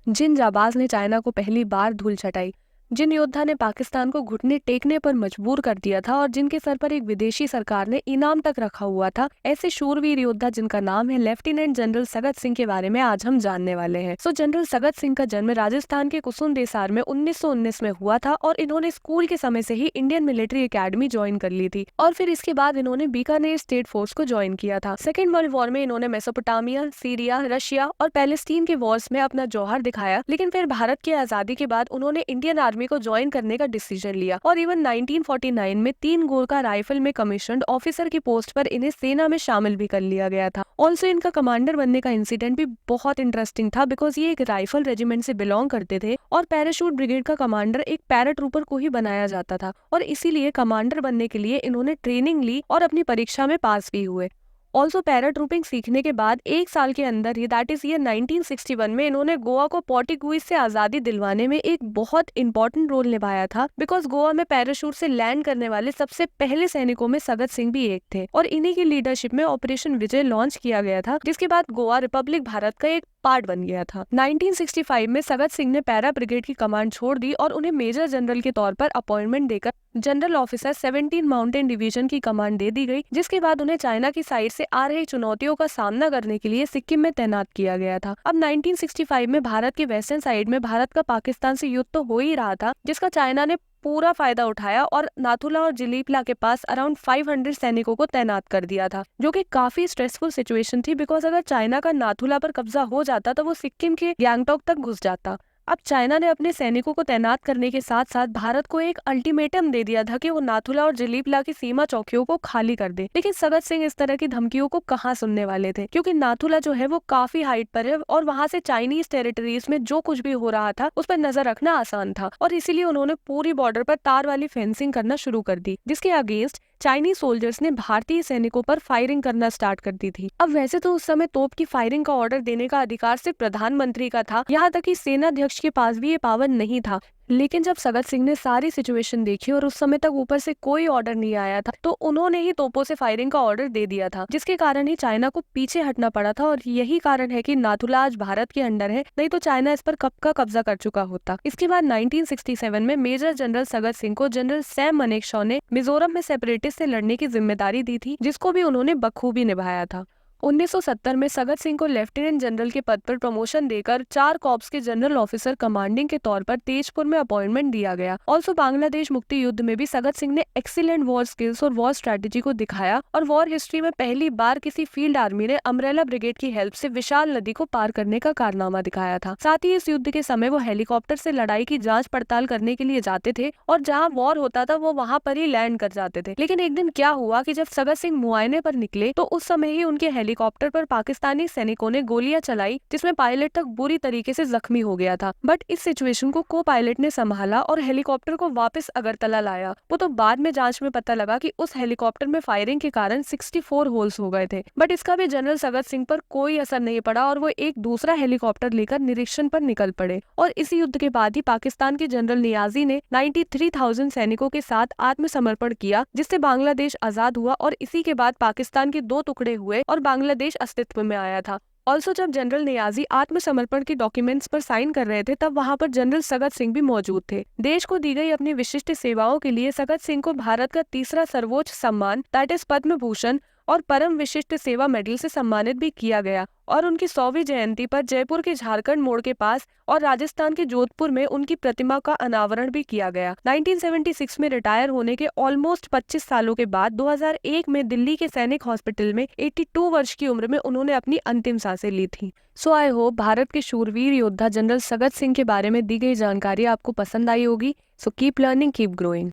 जिन जाबाज ने चाइना को पहली बार धूल चटाई, जिन योद्धा ने पाकिस्तान को घुटने टेकने पर मजबूर कर दिया था और जिनके सर पर एक विदेशी सरकार ने इनाम तक रखा हुआ था, ऐसे शूरवीर योद्धा जिनका नाम है लेफ्टिनेंट जनरल सगत सिंह के बारे में आज हम जानने वाले हैं। जनरल सगत सिंह का जन्म राजस्थान के कुसुमदेसार में 1919 में हुआ था और इन्होंने स्कूल के समय से ही इंडियन मिलिट्री एकेडमी ज्वाइन कर ली थी और फिर इसके बाद इन्होंने बीकानेर स्टेट फोर्स को ज्वाइन किया था। सेकेंड वर्ल्ड वॉर में इन्होंने मेसोपोटामिया, सीरिया, रशिया और पैलेस्टीन के वॉर्स में अपना जौहर दिखाया, लेकिन फिर भारत की आजादी के बाद उन्होंने इंडियन आर्मी को ज्वाइन करने का डिसीजन लिया और इवन 1949 में 3 गोरखा राइफल में कमीशन्ड ऑफिसर की पोस्ट पर इन्हें सेना में शामिल भी कर लिया गया था। ऑल्सो इनका कमांडर बनने का इंसिडेंट भी बहुत इंटरेस्टिंग था, बिकॉज ये एक राइफल रेजिमेंट से बिलोंग करते थे और पैराशूट ब्रिगेड का कमांडर एक पैराट्रूपर को ही बनाया जाता था और इसीलिए कमांडर बनने के लिए इन्होंने ट्रेनिंग ली और अपनी परीक्षा में पास भी हुए। ऑल्सो पैराट्रूपिंग सीखने के बाद 1 साल के अंदर ही, दैट इज ईयर 1961 में, इन्होंने गोवा को पोर्टुगीज से आजादी दिलवाने में एक बहुत इंपॉर्टेंट रोल निभाया था, बिकॉज गोवा में पैराशूट से लैंड करने वाले सबसे पहले सैनिकों में सगत सिंह भी एक थे और इन्हीं की लीडरशिप में ऑपरेशन विजय लॉन्च किया गया था, जिसके बाद गोवा रिपब्लिक भारत का एक पार्ट बन गया था। 1965 में सगत सिंह ने पैरा ब्रिगेड की कमांड छोड़ दी और उन्हें मेजर जनरल के तौर पर अपॉइंटमेंट देकर जनरल ऑफिसर 17 माउंटेन डिवीजन की कमांड दे दी गई, जिसके बाद उन्हें चाइना की साइड से आ रही चुनौतियों का सामना करने के लिए सिक्किम में तैनात किया गया था। अब 1965 में भारत के वेस्टर्न साइड में भारत का पाकिस्तान से युद्ध तो हो ही रहा था, जिसका चाइना ने पूरा फायदा उठाया और नाथुला और जिलीपला के पास अराउंड 500 सैनिकों को तैनात कर दिया था, जो कि काफी स्ट्रेसफुल सिचुएशन थी, बिकॉज अगर चाइना का नाथुला पर कब्जा हो जाता तो वो सिक्किम के गैंगटॉक तक घुस जाता। अब चाइना ने अपने सैनिकों को तैनात करने के साथ साथ भारत को एक अल्टीमेटम दे दिया था कि वो नाथुला और जिलीपला की सीमा चौकियों को खाली कर दे, लेकिन सगत सिंह इस तरह की धमकियों को कहाँ सुनने वाले थे, क्योंकि नाथुला जो है वो काफी हाइट पर है और वहां से चाइनीज टेरिटरीज में जो कुछ भी हो रहा था उस पर नजर रखना आसान था और इसीलिए उन्होंने पूरी बॉर्डर पर तार वाली फेंसिंग करना शुरू कर दी, जिसके अगेंस्ट चाइनीज सोल्जर्स ने भारतीय सैनिकों पर फायरिंग करना स्टार्ट कर दी थी। अब वैसे तो उस समय तोप की फायरिंग का ऑर्डर देने का अधिकार सिर्फ प्रधानमंत्री का था, यहाँ तक कि सेनाध्यक्ष के पास भी ये पावर नहीं था, लेकिन जब सगत सिंह ने सारी सिचुएशन देखी और उस समय तक ऊपर से कोई ऑर्डर नहीं आया था, तो उन्होंने ही तोपों से फायरिंग का ऑर्डर दे दिया था, जिसके कारण ही चाइना को पीछे हटना पड़ा था और यही कारण है कि नाथुला आज भारत के अंडर है, नहीं तो चाइना इस पर कब का कब्जा कर चुका होता। इसके बाद 1967 में मेजर जनरल सगत सिंह को जनरल सैम मानेकशॉ ने मिजोरम में सेपरेटिस्ट से लड़ने की जिम्मेदारी दी थी, जिसको भी उन्होंने बखूबी निभाया था। 1970 में सगत सिंह को लेफ्टिनेंट जनरल के पद पर प्रमोशन देकर 4 कॉर्प्स के जनरल ऑफिसर कमांडिंग के तौर पर तेजपुर में अपॉइंटमेंट दिया गया। ऑल्सो बांग्लादेश मुक्ति युद्ध में भी सगत सिंह ने एक्सीलेंट वॉर स्किल्स और वॉर स्ट्रेटेजी को दिखाया और वॉर हिस्ट्री में पहली बार किसी फील्ड आर्मी ने अम्ब्रेला ब्रिगेड की हेल्प से विशाल नदी को पार करने का कारनामा दिखाया था। साथ ही इस युद्ध के समय वो हेलीकॉप्टर से लड़ाई की जाँच पड़ताल करने के लिए जाते थे और जहाँ वॉर होता था वो वहाँ पर ही लैंड कर जाते थे। लेकिन एक दिन क्या हुआ कि जब सगत सिंह मुआयने पर निकले तो उस समय ही उनके हेलीकॉप्टर पर पाकिस्तानी सैनिकों ने गोलियां चलाई, जिसमें पायलट तक बुरी तरीके से जख्मी हो गया था। बट इस सिचुएशन को को पायलट ने संभाला और हेलीकॉप्टर को वापस अगरतला लाया। वो तो बाद में जांच में पता लगा कि उस हेलीकॉप्टर में फायरिंग के कारण 64 होल्स हो गए थे, बट इसका भी जनरल सगत सिंह पर कोई असर नहीं पड़ा और वो एक दूसरा हेलीकॉप्टर लेकर निरीक्षण पर निकल पड़े। और इस युद्ध के बाद ही पाकिस्तान के जनरल नियाजी ने 93,000 सैनिकों के साथ आत्मसमर्पण किया, जिससे बांग्लादेश आजाद हुआ और इसी के बाद पाकिस्तान के 2 टुकड़े हुए और बांग्लादेश अस्तित्व में आया था। ऑल्सो जब जनरल नियाजी आत्मसमर्पण के डॉक्यूमेंट्स पर साइन कर रहे थे, तब वहां पर जनरल सगत सिंह भी मौजूद थे। देश को दी गई अपनी विशिष्ट सेवाओं के लिए सगत सिंह को भारत का तीसरा सर्वोच्च सम्मान, दैट इज पद्म भूषण और परम विशिष्ट सेवा मेडल से सम्मानित भी किया गया और उनकी 100वीं जयंती पर जयपुर के झारखंड मोड़ के पास और राजस्थान के जोधपुर में उनकी प्रतिमा का अनावरण भी किया गया। 1976 में रिटायर होने के ऑलमोस्ट 25 सालों के बाद 2001 में दिल्ली के सैनिक हॉस्पिटल में 82 वर्ष की उम्र में उन्होंने अपनी अंतिम सांसें ली थी। सो आई होप भारत के शूरवीर योद्धा जनरल सगत सिंह के बारे में दी गई जानकारी आपको पसंद आई होगी। So keep learning, keep growing.